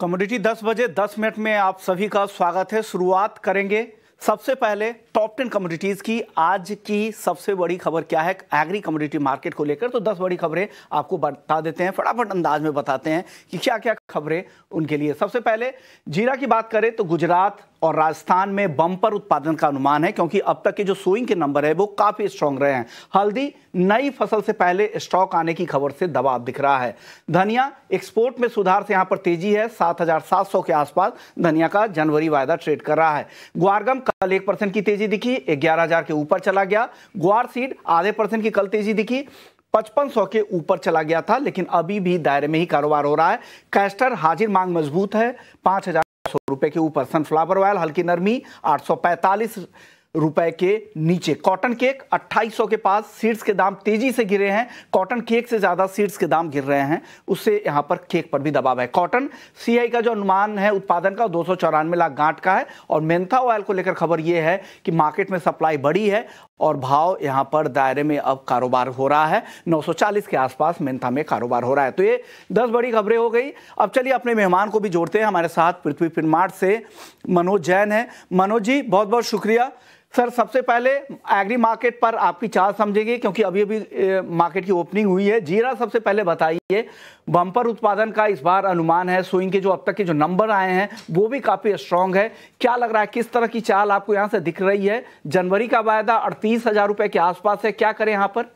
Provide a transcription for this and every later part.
Commodity 10 बजे 10 minute में आप सभी का स्वागत है। शुरुआत करेंगे सबसे पहले टॉप 10 कमोडिटीज की। आज की सबसे बड़ी खबर क्या है एग्री कमोडिटी मार्केट को लेकर, तो 10 बड़ी खबरें आपको बता देते हैं, फटाफट अंदाज में बताते हैं कि क्या क्या खबरें उनके लिए। सबसे पहले जीरा की बात करें तो गुजरात और राजस्थान में बम्पर उत्पादन का अनुमान है, क्योंकि अब तक के जो सोइंग के नंबर है वो काफी स्ट्रांग रहे हैं। हल्दी नई फसल से पहले स्टॉक आने की खबर से दबाव दिख रहा है। धनिया एक्सपोर्ट में सुधार से यहां पर तेजी है, 7,700 के आसपास धनिया का जनवरी वायदा ट्रेड कर रहा है। ग्वारगम कल 1% की तेजी दिखी, 11,000 के ऊपर चला गया। ग्वार सीड आधे % की कल तेजी दिखी, 5500 के ऊपर चला गया था, लेकिन अभी भी दायरे में ही कारोबार हो रहा है। कैस्टर हाजिर मांग मजबूत है, 5,100 के ऊपर। सनफ्लावर ऑयल हल्की नरमी, 845 रुपए के नीचे। कॉटन केक 2800 के पास। सीड्स के दाम तेजी से गिरे हैं, कॉटन केक से ज्यादा सीड्स के दाम गिर रहे हैं, उससे यहां पर केक पर भी दबाव है। कॉटन सीआई का जो अनुमान है उत्पादन का 294 लाख गांठ का है। और मेंथा ऑयल को लेकर खबर यह है कि मार्केट में सप्लाई बढ़ी है और भाव यहां पर दायरे में अब कारोबार हो रहा है, 940 के आसपास मेंथा में कारोबार हो रहा है। तो ये 10 बड़ी खबरें हो गई। अब चलिए अपने मेहमान को भी जोड़ते हैं। हमारे साथ पृथ्वी फिनमार्ट से मनोज जैन है। मनोज जी बहुत बहुत शुक्रिया। सर सबसे पहले एग्री मार्केट पर आपकी चाल समझेंगे, क्योंकि अभी अभी मार्केट की ओपनिंग हुई है। जीरा सबसे पहले बताइए, बम्पर उत्पादन का इस बार अनुमान है, सोइंग के जो अब तक के जो नंबर आए हैं वो भी काफी स्ट्रांग है। क्या लग रहा है, किस तरह की चाल आपको यहां से दिख रही है? जनवरी का वायदा 38,000 रुपए के आसपास है, क्या करें यहां पर?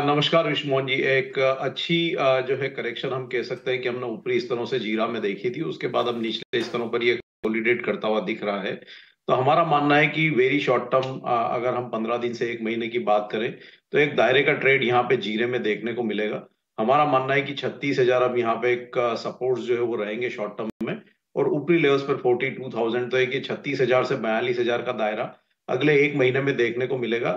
नमस्कार विश्वमोहन जी। एक अच्छी जो है करेक्शन हम कह सकते हैं कि हमने ऊपरी स्तरों से जीरा में देखी थी, उसके बाद अब निचले स्तरों पर ये कंसोलिडेट करता हुआ दिख रहा है। तो हमारा मानना है कि वेरी शॉर्ट टर्म अगर हम 15 दिन से 1 महीने की बात करें तो एक दायरे का ट्रेड यहाँ पे जीरे में देखने को मिलेगा। हमारा मानना है कि 36,000 अब यहाँ पे एक सपोर्ट जो है वो रहेंगे शॉर्ट टर्म में, और ऊपरी लेवल्स पर 42,000। तो एक 36,000 से 42,000 का दायरा अगले 1 महीने में देखने को मिलेगा।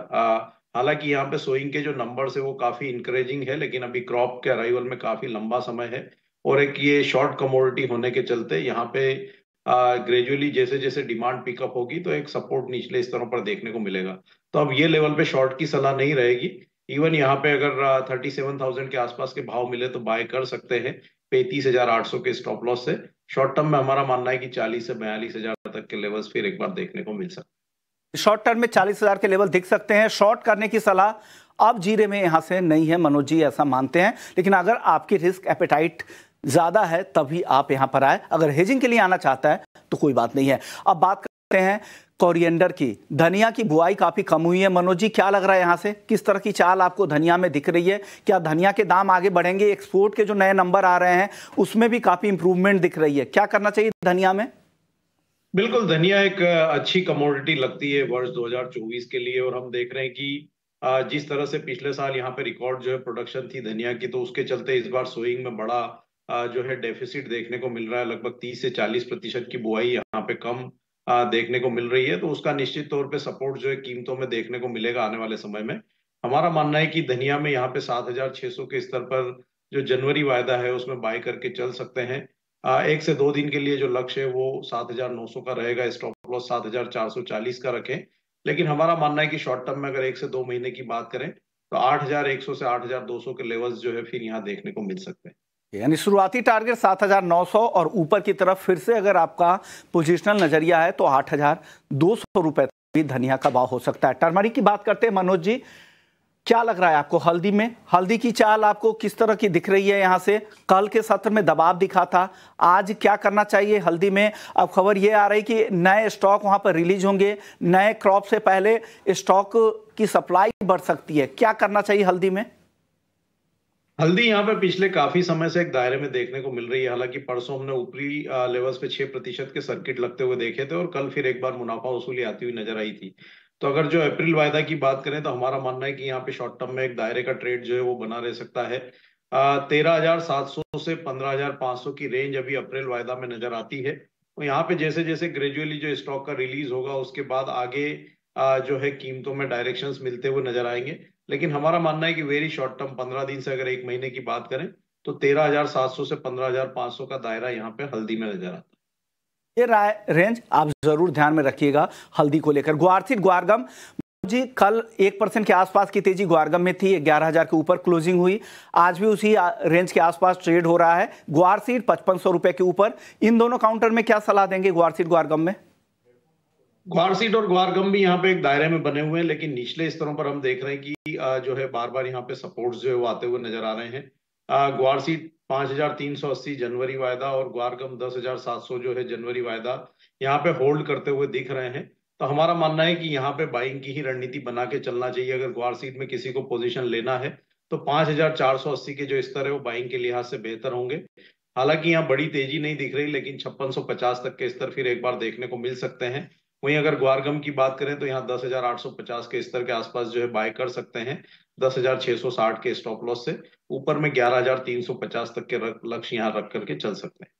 हालांकि यहाँ पे सोइंग के जो नंबर्स है वो काफी इंकरेजिंग है, लेकिन अभी क्रॉप के अराइवल में काफी लंबा समय है, और एक ये शॉर्ट कमोडिटी होने के चलते यहाँ पे ग्रेजुअली जैसे जैसे डिमांड पिकअप होगी तो एक सपोर्ट निचले स्तरों पर देखने को मिलेगा। तो अब ये लेवल पे शॉर्ट की सलाह नहीं रहेगी। इवन यहाँ पे अगर 37,000 के आसपास के भाव मिले तो बाय कर सकते हैं 35,800 के स्टॉप लॉस से। शॉर्ट टर्म में हमारा मानना है कि 40 से 42,000 तक के लेवल्स फिर एक बार देखने को मिल सकते हैं। शॉर्ट टर्म में 40,000 के लेवल दिख सकते हैं। शॉर्ट करने की सलाह अब जीरे में यहां से नहीं है, मनोज जी ऐसा मानते हैं, लेकिन अगर आपकी रिस्क एपेटाइट ज्यादा है तभी आप यहां पर आए। अगर हेजिंग के लिए आना चाहता है तो कोई बात नहीं है। अब बात करते हैं कोरिएंडर की। धनिया की बुआई काफी कम हुई है, मनोज जी क्या लग रहा है यहां से, किस तरह की चाल आपको धनिया में दिख रही है? क्या धनिया के दाम आगे बढ़ेंगे? एक्सपोर्ट के जो नए नंबर आ रहे हैं उसमें भी काफी इंप्रूवमेंट दिख रही है, क्या करना चाहिए धनिया में? बिल्कुल, धनिया एक अच्छी कमोडिटी लगती है वर्ष 2024 के लिए, और हम देख रहे हैं कि जिस तरह से पिछले साल यहाँ पे रिकॉर्ड जो है प्रोडक्शन थी धनिया की, तो उसके चलते इस बार सोइंग में बड़ा जो है डेफिसिट देखने को मिल रहा है। लगभग 30 से 40% की बुआई यहाँ पे कम देखने को मिल रही है। तो उसका निश्चित तौर पे सपोर्ट जो है कीमतों में देखने को मिलेगा आने वाले समय में। हमारा मानना है कि धनिया में यहाँ पे 7,600 के स्तर पर जो जनवरी वायदा है उसमें बाय करके चल सकते हैं। 1 से 2 दिन के लिए जो लक्ष्य है वो 7,900 का रहेगा, स्टॉप लॉस 7,440 का रखें। लेकिन हमारा मानना है कि शॉर्ट टर्म में अगर 1 से 2 महीने की बात करें तो 8,100 से 8,200 के लेवल्स जो है फिर यहाँ देखने को मिल सकते हैं। यानी शुरुआती टारगेट 7,900 और ऊपर की तरफ फिर से अगर आपका पोजिशनल नजरिया है तो 8,200 रुपए भी धनिया का भाव हो सकता है। टर्मरिक की बात करते हैं मनोज जी, क्या लग रहा है आपको हल्दी में? हल्दी की चाल आपको किस तरह की दिख रही है? यहां से कल के सत्र में दबाव दिखा था, आज क्या करना चाहिए हल्दी में? अब खबर यह आ रही कि नए स्टॉक वहां पर रिलीज होंगे, नए क्रॉप से पहले स्टॉक की सप्लाई बढ़ सकती है, क्या करना चाहिए हल्दी में? हल्दी यहाँ पे पिछले काफी समय से एक दायरे में देखने को मिल रही है। हालांकि परसों हमने ऊपरी लेवल्स पे 6% के सर्किट लगते हुए देखे थे, और कल फिर एक बार मुनाफा वसूली आती हुई नजर आई थी। तो अगर जो अप्रैल वायदा की बात करें तो हमारा मानना है कि यहाँ पे शॉर्ट टर्म में एक दायरे का ट्रेड जो है वो बना रह सकता है। 13,700 से 15,500 की रेंज अभी अप्रैल वायदा में नजर आती है। और यहाँ पे जैसे जैसे ग्रेजुअली जो स्टॉक का रिलीज होगा उसके बाद आगे जो है कीमतों में डायरेक्शंस मिलते हुए नजर आएंगे। लेकिन हमारा मानना है कि वेरी शॉर्ट टर्म 15 दिन से अगर 1 महीने की बात करें तो 13,700 से 15,500 का दायरा यहाँ पे हल्दी में नजर आता है। ये रेंज आप जरूर ध्यान में रखिएगा हल्दी को लेकर। ग्वारसीड ग्वारगम जी कल 1% के आसपास की तेजी ग्वारगम में थी, 11,000 के ऊपर क्लोजिंग हुई। आज भी उसी रेंज के आसपास ट्रेड हो रहा है। ग्वार सीड 5500 रुपए के ऊपर। इन दोनों काउंटर में क्या सलाह देंगे ग्वार सीड ग्वारगम में? ग्वार सीड और ग्वारगम भी यहाँ पे एक दायरे में बने हुए हैं, लेकिन निचले स्तरों पर हम देख रहे हैं कि जो है बार बार यहाँ पे सपोर्ट्स जो है वो आते हुए नजर आ रहे हैं। ग्वार सीड 5,380 जनवरी वायदा और ग्वारगम 10,700 जो है जनवरी वायदा यहाँ पे होल्ड करते हुए दिख रहे हैं। तो हमारा मानना है कि यहाँ पे बाइंग की ही रणनीति बना के चलना चाहिए। अगर ग्वार सीड में किसी को पोजीशन लेना है तो 5,480 के जो स्तर है वो बाइंग के लिहाज से बेहतर होंगे। हालांकि यहाँ बड़ी तेजी नहीं दिख रही, लेकिन 5650 तक के स्तर फिर एक बार देखने को मिल सकते हैं। वहीं अगर ग्वारगम की बात करें तो यहाँ 10,850 के स्तर के आसपास जो है बाय कर सकते हैं, 10,660 के स्टॉप लॉस से। ऊपर में 11,350 तक के लक्ष्य यहाँ रख करके चल सकते हैं।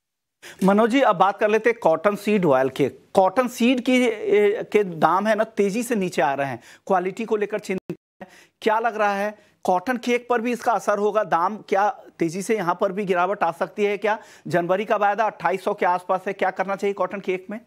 मनोज जी अब बात कर लेते हैं कॉटन सीड ऑयल के। कॉटन सीड के दाम है ना तेजी से नीचे आ रहे हैं, क्वालिटी को लेकर चिंता है। क्या लग रहा है कॉटन केक पर भी इसका असर होगा? दाम क्या तेजी से यहां पर भी गिरावट आ सकती है क्या? जनवरी का वायदा 2800 के आसपास है, क्या करना चाहिए कॉटन केक में?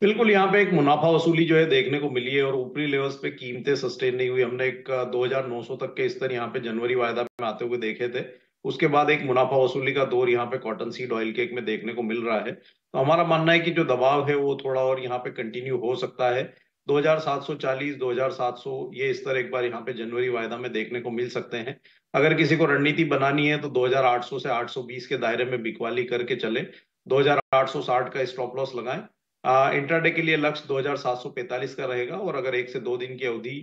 बिल्कुल, यहाँ पे एक मुनाफा वसूली जो है देखने को मिली है और ऊपरी लेवल्स पे कीमतें सस्टेन नहीं हुई। हमने एक 2,900 तक के स्तर यहाँ पे जनवरी वायदा में आते हुए देखे थे। उसके बाद एक मुनाफा वसूली का दौर यहाँ पे कॉटन सीड ऑयल केक में देखने को मिल रहा है। तो हमारा मानना है कि जो दबाव है वो थोड़ा और यहाँ पे कंटिन्यू हो सकता है। 2,740, 2,700 ये स्तर एक बार यहाँ पे जनवरी वायदा में देखने को मिल सकते हैं। अगर किसी को रणनीति बनानी है तो 2,800 से 820 के दायरे में बिकवाली करके चले, 2,860 का स्टॉप लॉस लगाएं। इंट्राडे के लिए लक्ष्य 2,745 का रहेगा और अगर 1 से 2 दिन की अवधि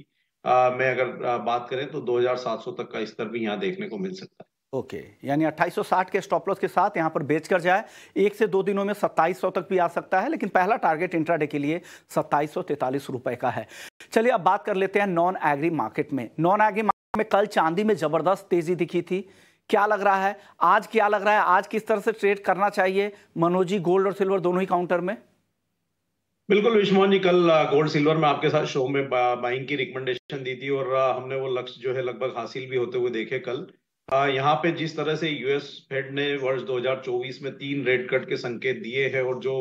में अगर बात करें तो 2,700 तक का स्तर भी यहाँ देखने को मिल सकता है। ओके, यानी 2860 के स्टॉप लॉस के साथ यहां पर बेच कर जाए। 1 से 2 दिनों में 2700 तक भी आ सकता है, लेकिन पहला टारगेट इंट्राडे के लिए 2743 रुपए का है। चलिए अब बात कर लेते हैं नॉन एग्री मार्केट में। नॉन एग्री मार्केट में कल चांदी में जबरदस्त तेजी दिखी थी। क्या लग रहा है आज? क्या लग रहा है आज किस तरह से ट्रेड करना चाहिए मनोज जी, गोल्ड और सिल्वर दोनों ही काउंटर में? बिल्कुल विश्वमोहन जी, कल गोल्ड सिल्वर में आपके साथ शो में बाइंग की रिकमेंडेशन दी थी और हमने वो लक्ष्य जो है लगभग हासिल भी होते हुए देखे कल। यहाँ पे जिस तरह से यूएस फेड ने वर्ष 2024 में 3 रेट कट के संकेत दिए हैं और जो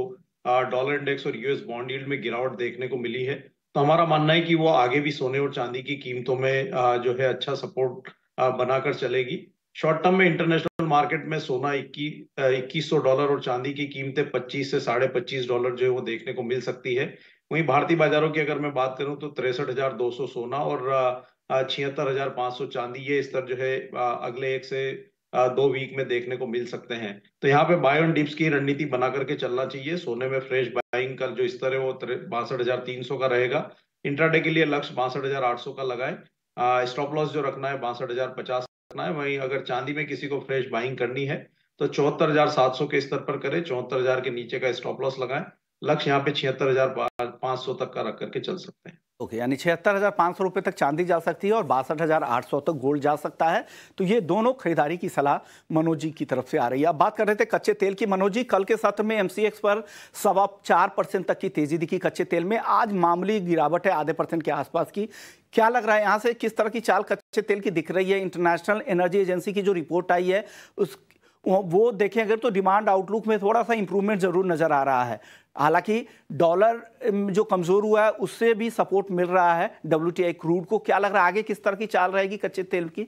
डॉलर इंडेक्स और यूएस बॉन्ड यील्ड में गिरावट देखने को मिली है, तो हमारा मानना है कि वो आगे भी सोने और चांदी की कीमतों में जो है अच्छा सपोर्ट बनाकर चलेगी। शॉर्ट टर्म में इंटरनेशनल मार्केट में सोना $2,100 और चांदी की कीमतें 25 से $25.5 जो है वो देखने को मिल सकती है। वहीं भारतीय बाजारों की अगर मैं बात करूं तो 63,200 सोना और 76,500 चांदी, ये स्तर जो है अगले 1 से 2 वीक में देखने को मिल सकते हैं। तो यहाँ पे बाय ऑन डिप्स की रणनीति बना करके चलना चाहिए। सोने में फ्रेश बाइंग का जो स्तर है वो 62,300 का रहेगा। इंट्राडे के लिए लक्ष्य 62,800 का लगाए। स्टॉप लॉस जो रखना है 62,050 रखना है। वहीं अगर चांदी में किसी को फ्रेश बाइंग करनी है तो 74,700 के स्तर पर करें, 74,000 के नीचे का स्टॉप लॉस लगाएं। लक्ष्य यहाँ पे 76,500 तक का रख करके चल सकते हैं। ओके, यानी 76,500 रुपए तक चांदी जा सकती है और 62,800 तक गोल्ड जा सकता है। तो ये दोनों खरीदारी की सलाह मनोज जी की तरफ से आ रही है। अब बात कर रहे थे कच्चे तेल की। मनोज जी, कल के सत्र में एमसीएक्स पर 4.25% तक की तेजी दिखी कच्चे तेल में। आज मामूली गिरावट है, आधे % के आसपास की। क्या लग रहा है यहां से किस तरह की चाल कच्चे तेल की दिख रही है? इंटरनेशनल एनर्जी एजेंसी की जो रिपोर्ट आई है वो देखें अगर तो डिमांड आउटलुक में थोड़ा सा इंप्रूवमेंट जरूर नजर आ रहा है। हालांकि डॉलर जो कमजोर हुआ है उससे भी सपोर्ट मिल रहा है WTI क्रूड को। क्या लग रहा है आगे किस तरह की चाल रहेगी कच्चे तेल की?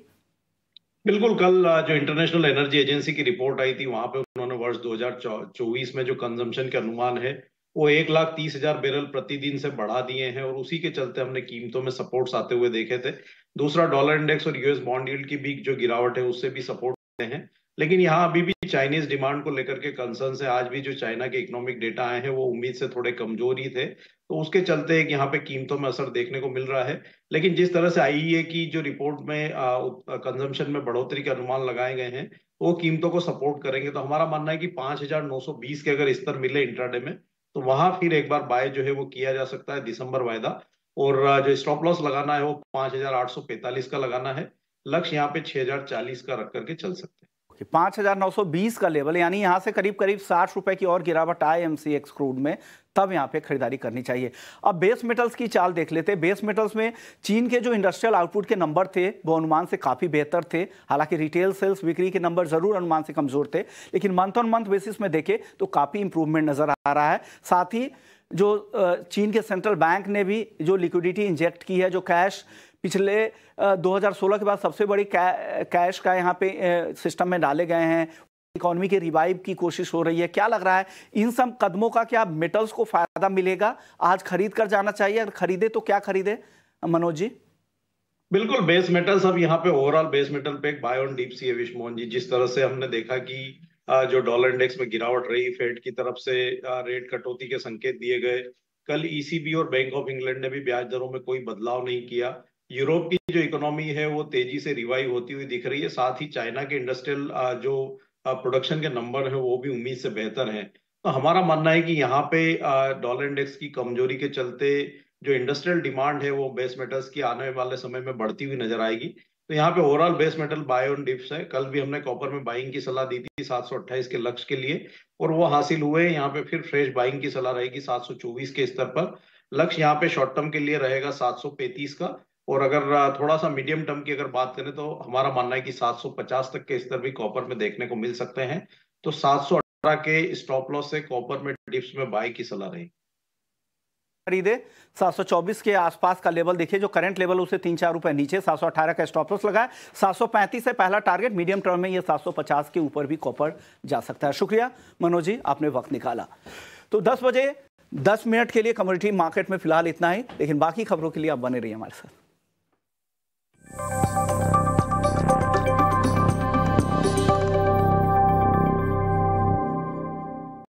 बिल्कुल, कल जो इंटरनेशनल एनर्जी एजेंसी की रिपोर्ट आई थी वहां पे उन्होंने वर्ष 2024 में जो कंजम्पशन के अनुमान है वो 1,30,000 बैरल प्रतिदिन से बढ़ा दिए हैं और उसी के चलते हमने कीमतों में सपोर्ट्स आते हुए देखे थे। दूसरा, डॉलर इंडेक्स और यूएस बॉन्ड यील्ड की भी जो गिरावट है उससे भी सपोर्ट हैं। लेकिन यहाँ अभी भी चाइनीज डिमांड को लेकर के कंसर्न है। आज भी जो चाइना के इकोनॉमिक डेटा आए हैं वो उम्मीद से थोड़े कमजोर ही थे, तो उसके चलते एक यहाँ पे कीमतों में असर देखने को मिल रहा है। लेकिन जिस तरह से आईईए की जो रिपोर्ट में कंजम्पशन में बढ़ोतरी के अनुमान लगाए गए हैं वो कीमतों को सपोर्ट करेंगे। तो हमारा मानना है कि 5,920 के अगर स्तर मिले इंट्राडे में तो वहां फिर एक बार बाय जो है वो किया जा सकता है दिसंबर वायदा। और जो स्टॉप लॉस लगाना है वो 5,845 का लगाना है। लक्ष्य यहाँ पे 6,040 का रख करके चल सकते हैं। 5,920 का लेवल, यानी यहां से करीब करीब 60 रुपए की और गिरावट आए एमसीएक्स क्रूड में, तब यहां पे खरीदारी करनी चाहिए। अब बेस मेटल्स की चाल देख लेते हैं। बेस मेटल्स में चीन के जो इंडस्ट्रियल आउटपुट के नंबर थे वो अनुमान से काफी बेहतर थे। हालांकि रिटेल सेल्स बिक्री के नंबर जरूर अनुमान से कमजोर थे, लेकिन मंथ ऑन मंथ बेसिस में देखें तो काफी इंप्रूवमेंट नजर आ रहा है। साथ ही जो चीन के सेंट्रल बैंक ने भी जो लिक्विडिटी इंजेक्ट की है, जो कैश पिछले 2016 के बाद सबसे बड़ी कैश का यहाँ पे सिस्टम में डाले गए हैं, इकोनॉमी के रिवाइव की कोशिश हो रही है। क्या लग रहा है इन सब कदमों का, क्या मेटल्स को फायदा मिलेगा? आज खरीद कर जाना चाहिए, अगर खरीदे तो क्या खरीदे मनोज जी? बिल्कुल, बेस मेटल्स अब यहाँ पे ओवरऑल बेस मेटल पे एक बाय ऑन डीप सी है विश मोहन जी। जिस तरह से हमने देखा कि जो डॉलर इंडेक्स में गिरावट रही, फेड की तरफ से रेट कटौती के संकेत दिए गए। कल ईसीबी और बैंक ऑफ इंग्लैंड ने भी ब्याज दरों में कोई बदलाव नहीं किया। यूरोप की जो इकोनॉमी है वो तेजी से रिवाइव होती हुई दिख रही है। साथ ही चाइना के इंडस्ट्रियल जो प्रोडक्शन के नंबर है वो भी उम्मीद से बेहतर हैं। तो हमारा मानना है कि यहाँ पे डॉलर इंडेक्स की कमजोरी के चलते जो इंडस्ट्रियल डिमांड है वो बेस मेटल्स की आने वाले समय में बढ़ती हुई नजर आएगी। तो यहाँ पे overall base metal by on dips है। कल भी हमने कॉपर में बाइंग की सलाह दी थी 728 के लक्ष्य के लिए, और वो हासिल हुए। यहाँ पे फिर फ्रेश बाइंग की सलाह रहेगी 724 के स्तर पर। लक्ष्य यहाँ पे शॉर्ट टर्म के लिए रहेगा 735 का, और अगर थोड़ा सा मीडियम टर्म की अगर बात करें तो हमारा मानना है कि 750 तक के स्तर भी कॉपर में देखने को मिल सकते हैं। तो 718 के स्टॉप लॉस से कॉपर में डिप्स में बाय की सलाह रहेगी। खरीदे 724 के आसपास का लेवल देखिए, जो करंट लेवल उसे 3-4 रुपए नीचे, 718 का स्टॉप लॉस लगाए। 735 है पहला टारगेट, मीडियम टर्म में ये 750 के ऊपर भी कॉपर जा सकता है। शुक्रिया मनोज जी, आपने वक्त निकाला। तो 10 बजे 10 मिनट के लिए कमोडिटी मार्केट में फिलहाल इतना ही, लेकिन बाकी खबरों के लिए आप बने रहिए हमारे साथ।